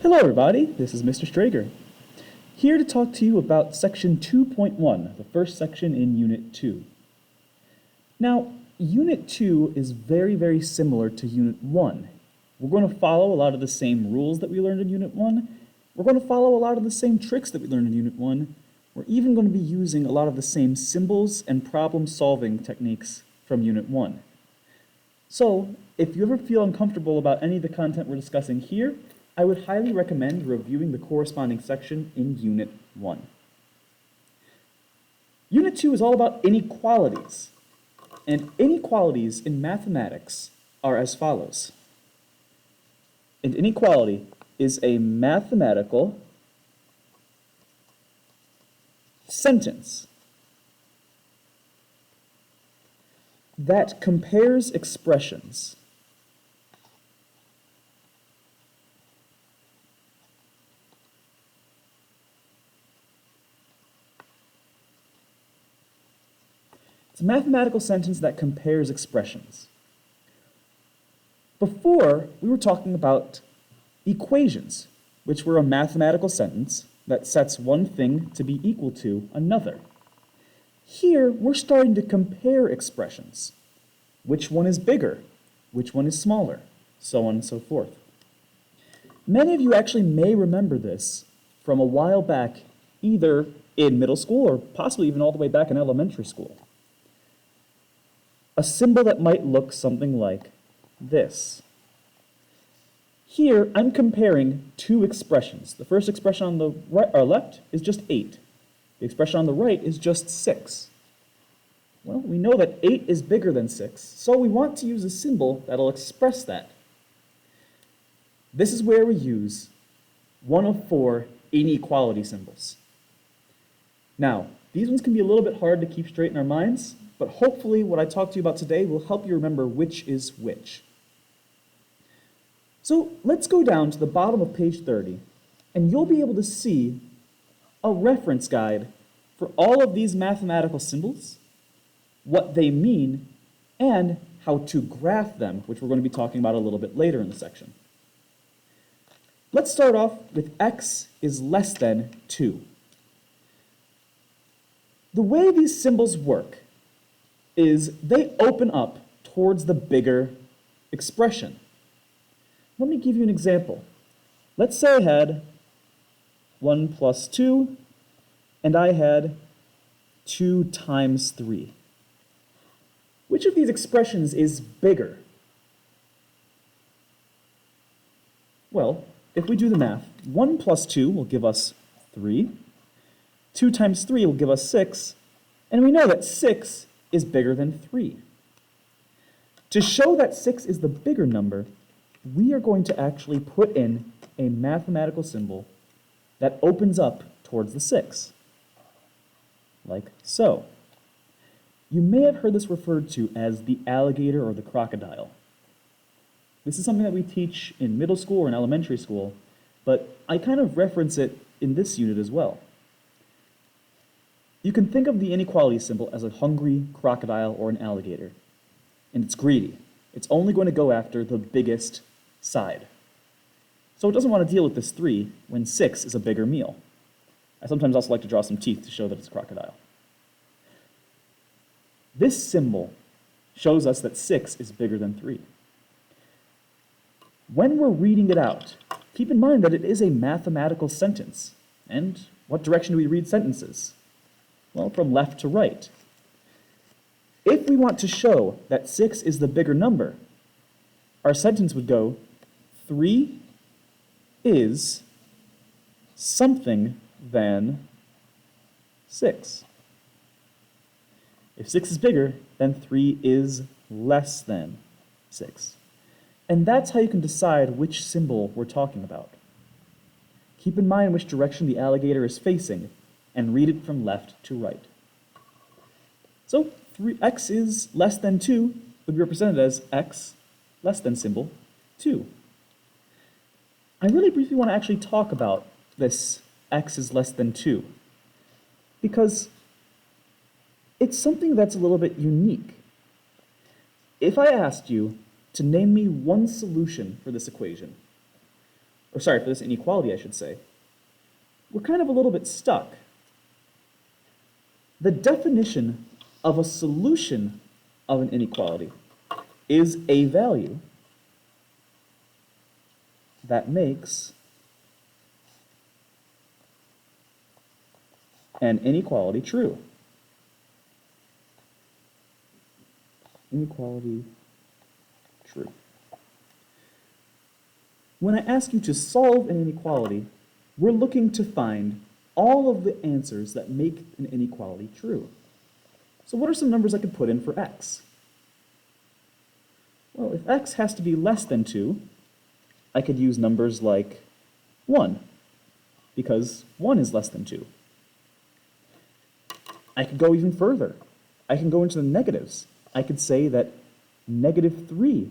Hello everybody, this is Mr. Strager, here to talk to you about section 2.1, the first section in Unit 2. Now, Unit 2 is very similar to Unit 1. We're going to follow a lot of the same rules that we learned in Unit 1. We're going to follow a lot of the same tricks that we learned in Unit 1. We're even going to be using a lot of the same symbols and problem-solving techniques from Unit 1. So, if you ever feel uncomfortable about any of the content we're discussing here, I would highly recommend reviewing the corresponding section in Unit 1. Unit 2 is all about inequalities, and inequalities in mathematics are as follows. An inequality is a mathematical sentence that compares expressions It's a mathematical sentence that compares expressions. Before, we were talking about equations, which were a mathematical sentence that sets one thing to be equal to another. Here, we're starting to compare expressions. Which one is bigger? Which one is smaller? So on and so forth. Many of you actually may remember this from a while back, either in middle school or possibly even all the way back in elementary school. A symbol that might look something like this. Here, I'm comparing two expressions. The first expression on the right or left is just 8. The expression on the right is just 6. Well, we know that 8 is bigger than 6, so we want to use a symbol that'll express that. This is where we use one of 4 inequality symbols. Now, these ones can be a little bit hard to keep straight in our minds, but hopefully what I talk to you about today will help you remember which is which. So let's go down to the bottom of page 30, and you'll be able to see a reference guide for all of these mathematical symbols, what they mean, and how to graph them, which we're going to be talking about a little bit later in the section. Let's start off with x is less than 2. The way these symbols work is they open up towards the bigger expression. Let me give you an example. Let's say I had 1 plus 2, and I had 2 times 3. Which of these expressions is bigger? Well, if we do the math, 1 plus 2 will give us 3, 2 times 3 will give us 6, and we know that 6 is bigger than 3. To show that 6 is the bigger number, we are going to actually put in a mathematical symbol that opens up towards the 6, like so. You may have heard this referred to as the alligator or the crocodile. This is something that we teach in middle school or in elementary school, but I kind of reference it in this unit as well. You can think of the inequality symbol as a hungry crocodile or an alligator, and it's greedy. It's only going to go after the biggest side. So it doesn't want to deal with this 3 when 6 is a bigger meal. I sometimes also like to draw some teeth to show that it's a crocodile. This symbol shows us that 6 is bigger than 3. When we're reading it out, keep in mind that it is a mathematical sentence. And what direction do we read sentences? Well, from left to right. If we want to show that 6 is the bigger number, our sentence would go, 3 is something than 6. If 6 is bigger, then 3 is less than 6. And that's how you can decide which symbol we're talking about. Keep in mind which direction the alligator is facing, and read it from left to right. So x is less than 2 would be represented as x less than symbol 2. I really briefly want to actually talk about this x is less than 2 because it's something that's a little bit unique. If I asked you to name me one solution for this equation, or sorry, for this inequality, I should say, we're kind of a little bit stuck. The definition of a solution of an inequality is a value that makes an inequality true. Inequality true. When I ask you to solve an inequality, we're looking to find all of the answers that make an inequality true. So what are some numbers I could put in for x? Well, if x has to be less than 2, I could use numbers like 1, because 1 is less than 2. I could go even further. I can go into the negatives. I could say that -3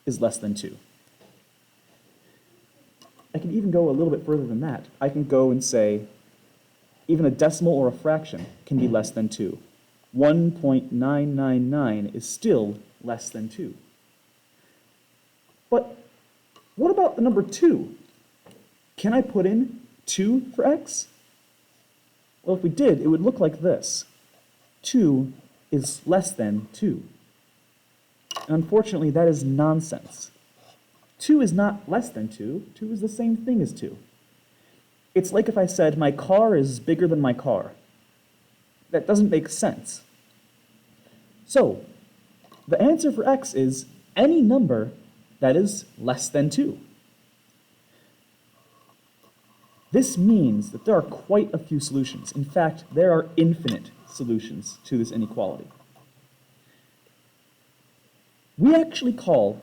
is less than 2. I can even go a little bit further than that. I can go and say even a decimal or a fraction can be less than 2. 1.999 is still less than 2. But what about the number 2? Can I put in 2 for x? Well, if we did, it would look like this. 2 is less than 2. And unfortunately, that is nonsense. 2 is not less than 2. 2 is the same thing as 2. It's like if I said my car is bigger than my car. That doesn't make sense. So, the answer for x is any number that is less than 2. This means that there are quite a few solutions. In fact, there are infinite solutions to this inequality. We actually call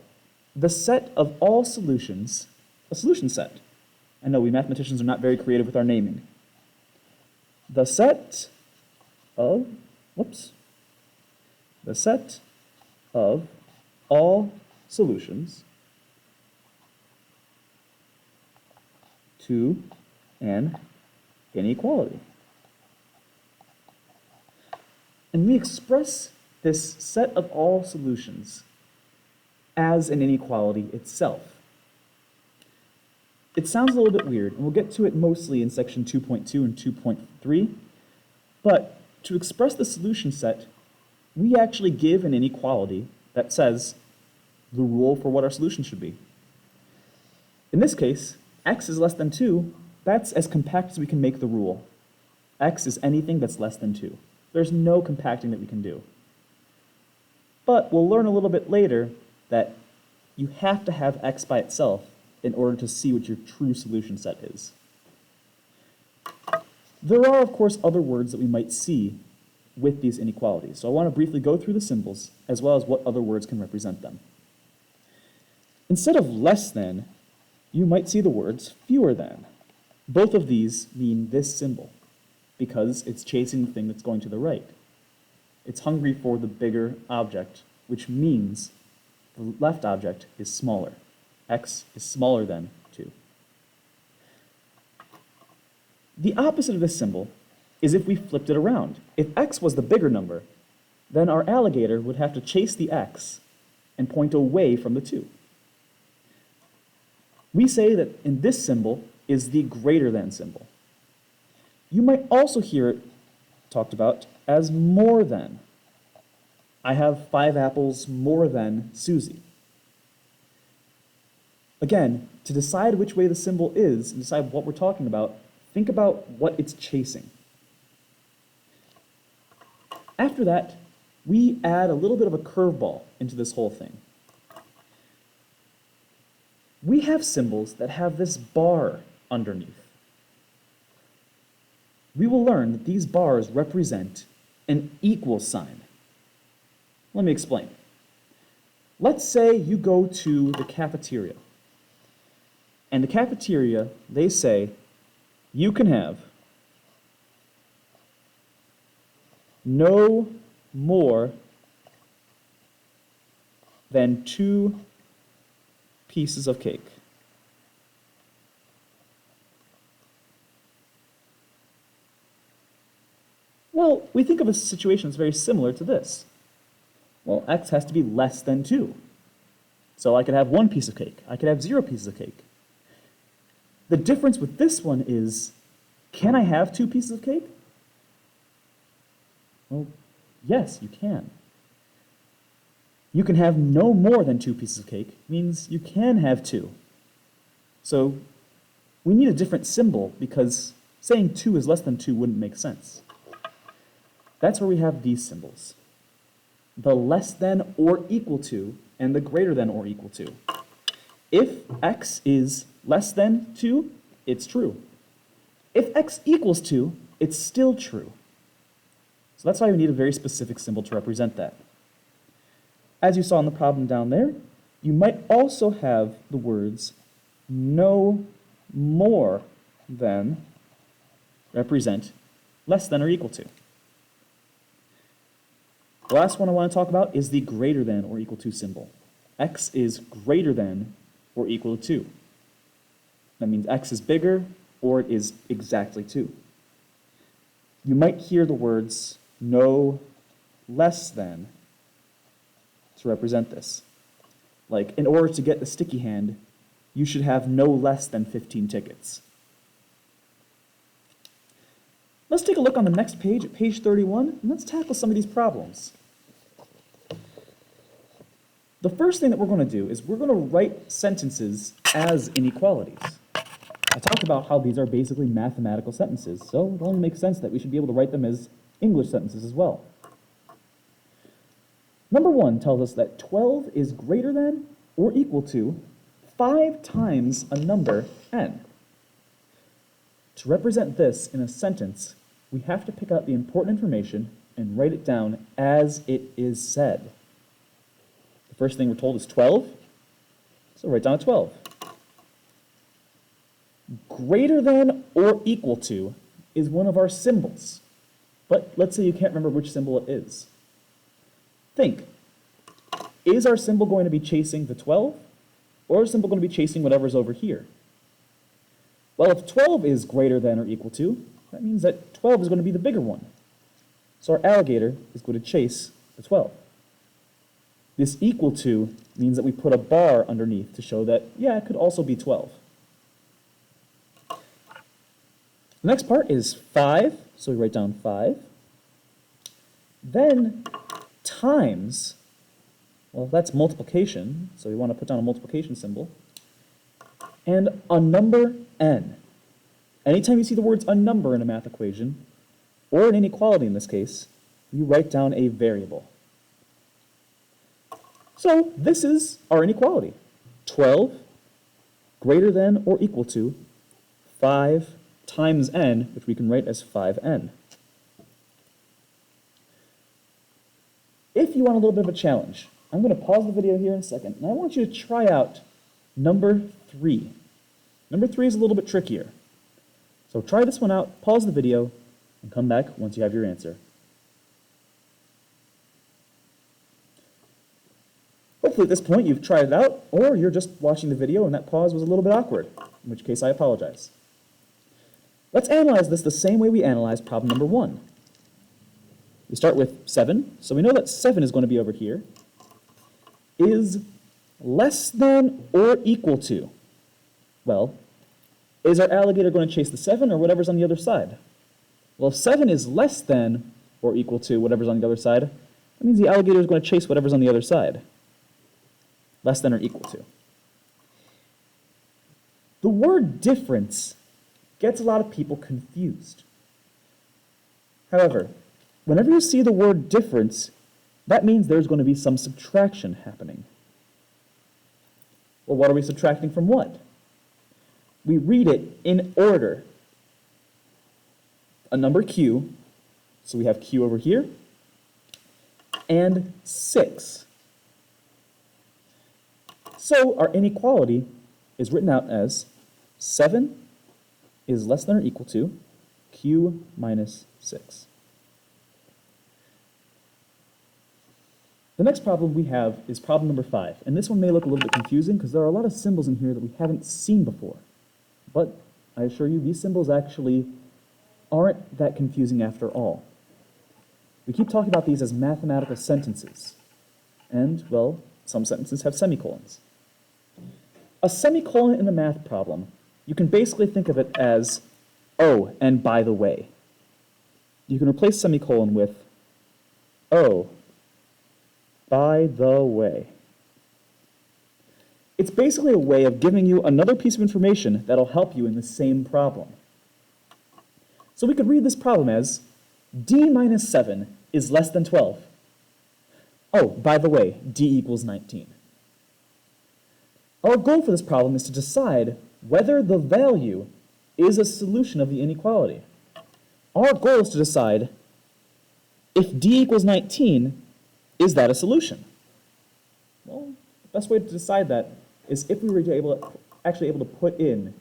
the set of all solutions a solution set. I know we mathematicians are not very creative with our naming. The set of, the set of all solutions to an inequality. And we express this set of all solutions as an inequality itself. It sounds a little bit weird, and we'll get to it mostly in section 2.2 and 2.3, but to express the solution set, we actually give an inequality that says the rule for what our solution should be. In this case, x is less than 2, that's as compact as we can make the rule. X is anything that's less than 2. There's no compacting that we can do. But we'll learn a little bit later that you have to have x by itself in order to see what your true solution set is. There are, of course, other words that we might see with these inequalities. So I want to briefly go through the symbols as well as what other words can represent them. Instead of less than, you might see the words fewer than. Both of these mean this symbol because it's chasing the thing that's going to the right. It's hungry for the bigger object, which means the left object is smaller. X is smaller than 2. The opposite of this symbol is if we flipped it around. If x was the bigger number, then our alligator would have to chase the x and point away from the 2. We say that in this symbol is the greater than symbol. You might also hear it talked about as more than. I have 5 apples more than Susie. Again, to decide which way the symbol is and decide what we're talking about, think about what it's chasing. After that, we add a little bit of a curveball into this whole thing. We have symbols that have this bar underneath. We will learn that these bars represent an equal sign. Let me explain. Let's say you go to the cafeteria. And the cafeteria, they say, you can have no more than 2 pieces of cake. Well, we think of a situation that's very similar to this. Well, x has to be less than 2. So I could have 1 piece of cake. I could have 0 pieces of cake. The difference with this one is, can I have two pieces of cake? Well, yes, you can. You can have no more than two pieces of cake, means you can have two. So we need a different symbol because saying 2 is less than 2 wouldn't make sense. That's where we have these symbols. The less than or equal to and the greater than or equal to. If x is less than 2, it's true. If x equals 2, it's still true. So that's why we need a very specific symbol to represent that. As you saw in the problem down there, you might also have the words no more than represent less than or equal to. The last one I want to talk about is the greater than or equal to symbol. X is greater than or equal to 2. That means x is bigger or it is exactly 2. You might hear the words no less than to represent this. Like, in order to get the sticky hand, you should have no less than 15 tickets. Let's take a look on the next page, at page 31, and let's tackle some of these problems. The first thing that we're going to do is we're going to write sentences as inequalities. I talked about how these are basically mathematical sentences, so it only makes sense that we should be able to write them as English sentences as well. Number 1 tells us that 12 is greater than or equal to 5 times a number n. To represent this in a sentence, we have to pick out the important information and write it down as it is said. The first thing we're told is 12, so write down a 12. Greater than or equal to is one of our symbols, but let's say you can't remember which symbol it is. Think, is our symbol going to be chasing the 12, or is the symbol going to be chasing whatever's over here? Well, if 12 is greater than or equal to, that means that 12 is going to be the bigger one. So our alligator is going to chase the 12. This equal to means that we put a bar underneath to show that, yeah, it could also be 12. The next part is 5, so we write down 5. Then times, well, that's multiplication, so we want to put down a multiplication symbol, and a number n. Anytime you see the words a number in a math equation, or an inequality in this case, you write down a variable. So this is our inequality. 12 greater than or equal to 5 times n, which we can write as 5n. If you want a little bit of a challenge, I'm going to pause the video here in a second, and I want you to try out number 3. Number 3 is a little bit trickier. So try this one out, pause the video, and come back once you have your answer. Hopefully at this point you've tried it out, or you're just watching the video and that pause was a little bit awkward, in which case I apologize. Let's analyze this the same way we analyzed problem number 1. We start with 7, so we know that 7 is going to be over here. Is less than or equal to? Well, is our alligator going to chase the 7 or whatever's on the other side? Well, if 7 is less than or equal to whatever's on the other side, that means the alligator is going to chase whatever's on the other side. Less than or equal to. The word difference gets a lot of people confused. However, whenever you see the word difference, that means there's going to be some subtraction happening. Well, what are we subtracting from what? We read it in order. A number q, so we have q over here, and 6. So our inequality is written out as 7 is less than or equal to q minus 6. The next problem we have is problem number 5, and this one may look a little bit confusing because there are a lot of symbols in here that we haven't seen before. But I assure you, these symbols actually aren't that confusing after all. We keep talking about these as mathematical sentences, and, well, some sentences have semicolons. A semicolon in a math problem you can basically think of it as, oh, and by the way. You can replace semicolon with, oh, by the way. It's basically a way of giving you another piece of information that'll help you in the same problem. So we could read this problem as, d minus 7 is less than 12. Oh, by the way, d equals 19. Our goal for this problem is to decide whether the value is a solution of the inequality. Our goal is to decide if d equals 19, is that a solution? Well, the best way to decide that is if we were actually able to put in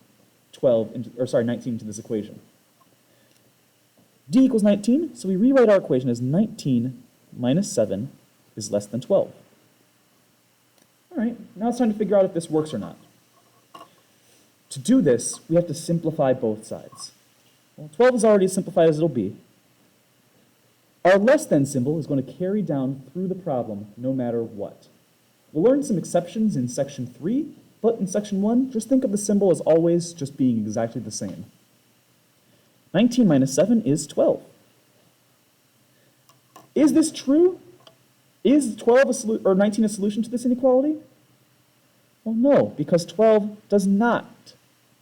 19 into this equation. D equals 19, so we rewrite our equation as 19 minus 7 is less than 12. All right, now it's time to figure out if this works or not. To do this, we have to simplify both sides. Well, 12 is already as simplified as it'll be. Our less than symbol is going to carry down through the problem no matter what. We'll learn some exceptions in section 3, but in section 1, just think of the symbol as always just being exactly the same. 19 minus 7 is 12. Is this true? Is 19 a solution to this inequality? Well, no, because 12 does not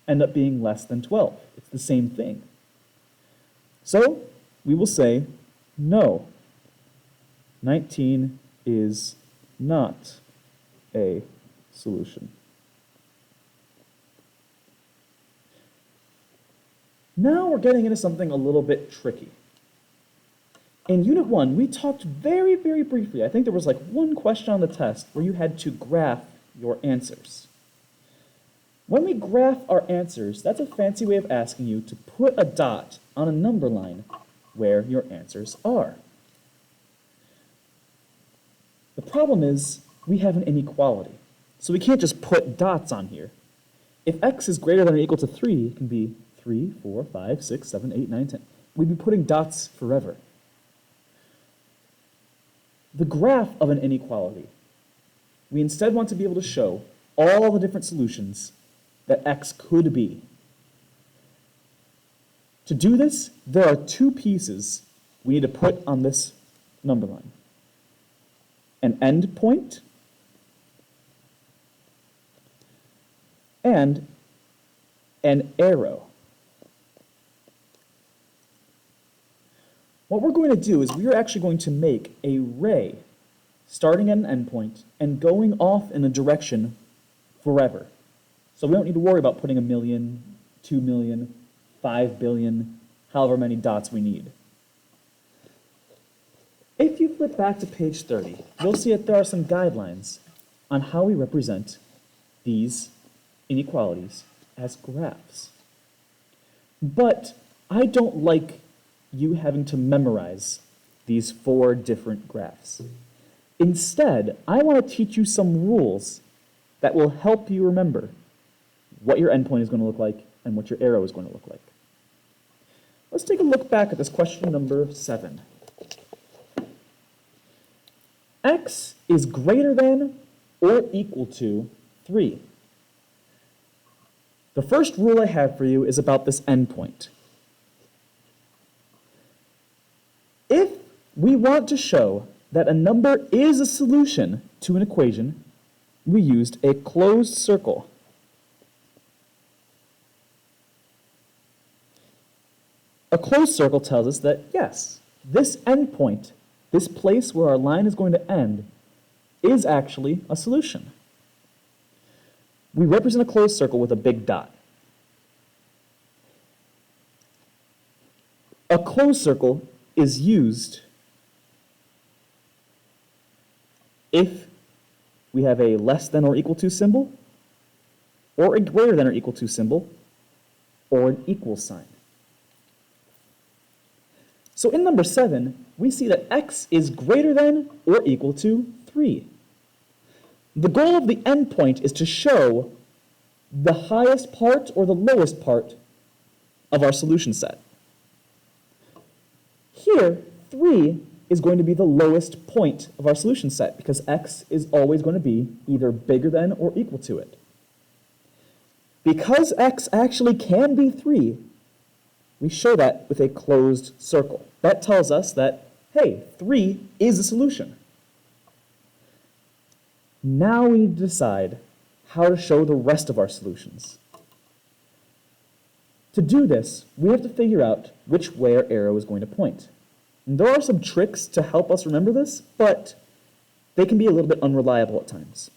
end up being less than 12. It's the same thing. So we will say, no, 19 is not a solution. Now we're getting into something a little bit tricky. In Unit 1, we talked very, very briefly. I think there was like one question on the test where you had to graph your answers. When we graph our answers, that's a fancy way of asking you to put a dot on a number line where your answers are. The problem is we have an inequality, so we can't just put dots on here. If x is greater than or equal to 3, it can be 3, 4, 5, 6, 7, 8, 9, 10. We'd be putting dots forever. The graph of an inequality, we instead want to be able to show all the different solutions that x could be. To do this, there are two pieces we need to put on this number line. An end point and an arrow. What we're going to do is we are actually going to make a ray starting at an endpoint and going off in a direction forever. So we don't need to worry about putting 1 million, 2 million, 5 billion, however many dots we need. If you flip back to page 30, you'll see that there are some guidelines on how we represent these inequalities as graphs. But I don't like you having to memorize these 4 different graphs. Instead, I want to teach you some rules that will help you remember what your endpoint is going to look like and what your arrow is going to look like. Let's take a look back at this question number 7. X is greater than or equal to 3. The first rule I have for you is about this endpoint. If we want to show that a number is a solution to an equation, we used a closed circle. A closed circle tells us that, yes, this endpoint, this place where our line is going to end, is actually a solution. We represent a closed circle with a big dot. A closed circle is used if we have a less than or equal to symbol, or a greater than or equal to symbol, or an equal sign. So in number 7, we see that x is greater than or equal to 3. The goal of the endpoint is to show the highest part or the lowest part of our solution set. Here, 3 is going to be the lowest point of our solution set because x is always going to be either bigger than or equal to it. Because x actually can be 3, we show that with a closed circle. That tells us that, hey, 3 is a solution. Now we need to decide how to show the rest of our solutions. To do this, we have to figure out which way our arrow is going to point. And there are some tricks to help us remember this, but they can be a little bit unreliable at times.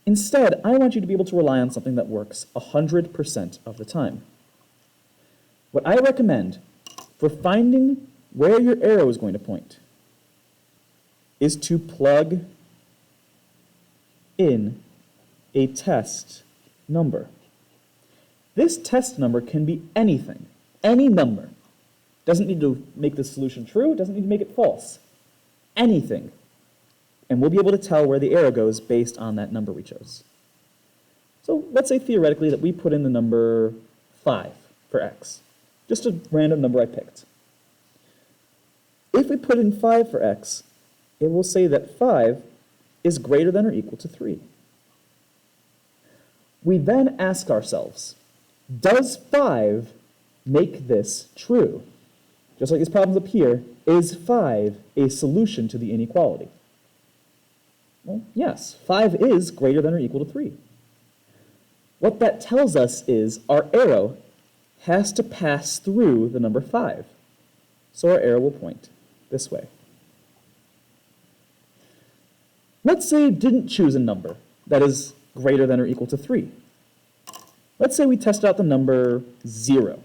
Instead, I want you to be able to rely on something that works 100% of the time. What I recommend for finding where your arrow is going to point is to plug in a test number. This test number can be anything, any number. Doesn't need to make the solution true, doesn't need to make it false. Anything. And we'll be able to tell where the arrow goes based on that number we chose. So let's say theoretically that we put in the number 5 for x. Just a random number I picked. If we put in 5 for x, it will say that 5 is greater than or equal to 3. We then ask ourselves, does 5 make this true? Just like these problems up here, is 5 a solution to the inequality? Well, yes, 5 is greater than or equal to 3. What that tells us is our arrow has to pass through the number 5. So our arrow will point this way. Let's say we didn't choose a number that is greater than or equal to 3. Let's say we tested out the number 0.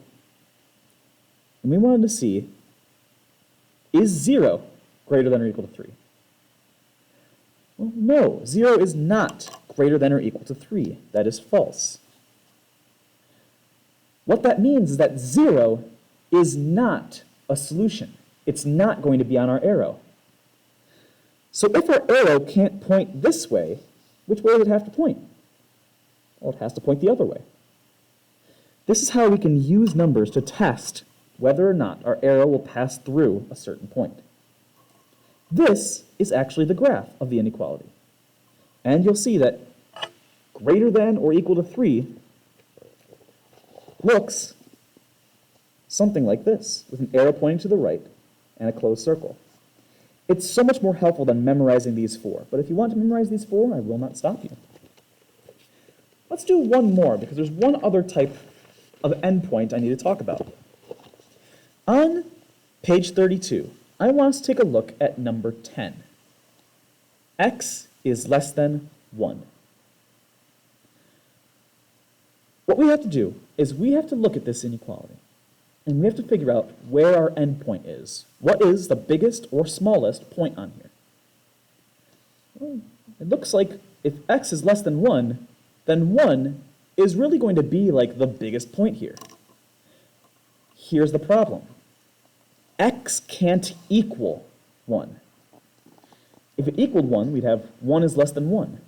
And we wanted to see, is 0 greater than or equal to 3? Well, no, 0 is not greater than or equal to 3. That is false. What that means is that 0 is not a solution. It's not going to be on our arrow. So if our arrow can't point this way, which way would it have to point? Well, it has to point the other way. This is how we can use numbers to test whether or not our arrow will pass through a certain point. This is actually the graph of the inequality. And you'll see that greater than or equal to 3 looks something like this, with an arrow pointing to the right and a closed circle. It's so much more helpful than memorizing these 4, but if you want to memorize these 4, I will not stop you. Let's do one more, because there's one other type of endpoint I need to talk about. On page 32, I want us to take a look at number 10. X is less than 1. What we have to do is we have to look at this inequality, and we have to figure out where our endpoint is. What is the biggest or smallest point on here? Well, it looks like if x is less than 1, then 1 is really going to be like the biggest point here. Here's the problem. X can't equal 1. If it equaled 1, we'd have 1 is less than 1.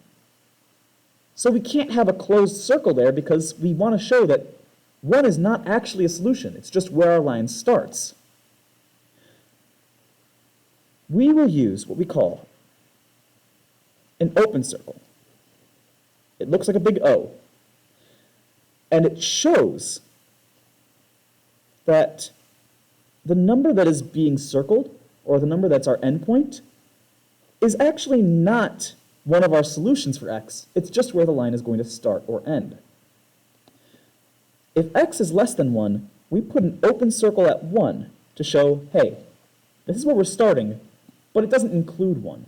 So we can't have a closed circle there because we want to show that 1 is not actually a solution. It's just where our line starts. We will use what we call an open circle. It looks like a big O. And it shows that the number that is being circled, or the number that's our endpoint, is actually not one of our solutions for x. It's just where the line is going to start or end. If x is less than 1, we put an open circle at 1 to show, hey, this is where we're starting, but it doesn't include 1.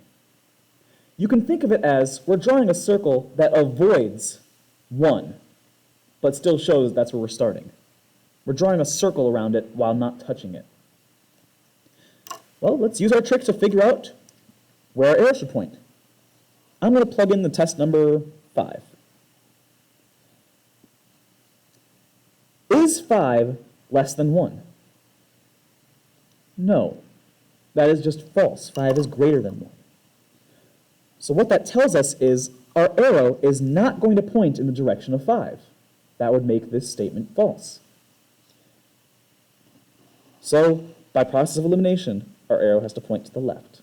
You can think of it as we're drawing a circle that avoids 1, but still shows that's where we're starting. We're drawing a circle around it while not touching it. Well, let's use our trick to figure out where our arrow should point. I'm going to plug in the test number 5. Is 5 less than 1? No. That is just false. 5 is greater than 1. So what that tells us is our arrow is not going to point in the direction of 5. That would make this statement false. So, by process of elimination, our arrow has to point to the left.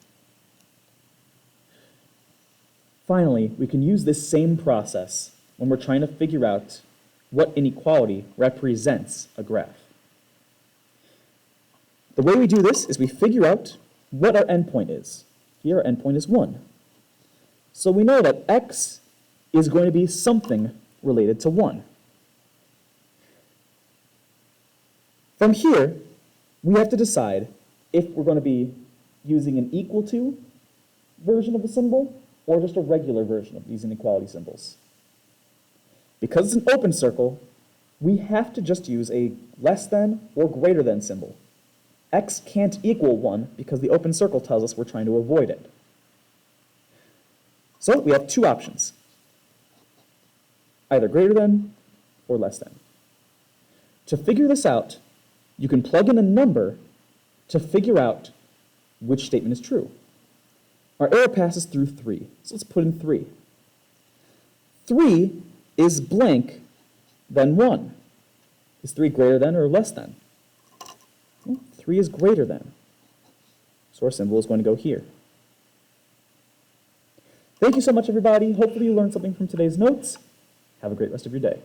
Finally, we can use this same process when we're trying to figure out what inequality represents a graph. The way we do this is we figure out what our endpoint is. Here our endpoint is 1. So we know that x is going to be something related to 1. From here, we have to decide if we're going to be using an equal to version of the symbol or just a regular version of these inequality symbols. Because it's an open circle, we have to just use a less than or greater than symbol. X can't equal 1 because the open circle tells us we're trying to avoid it. So we have two options, either greater than or less than. To figure this out, you can plug in a number to figure out which statement is true. Our arrow passes through 3, so let's put in 3. 3 is blank than 1. Is 3 greater than or less than? Well, 3 is greater than. So our symbol is going to go here. Thank you so much, everybody. Hopefully you learned something from today's notes. Have a great rest of your day.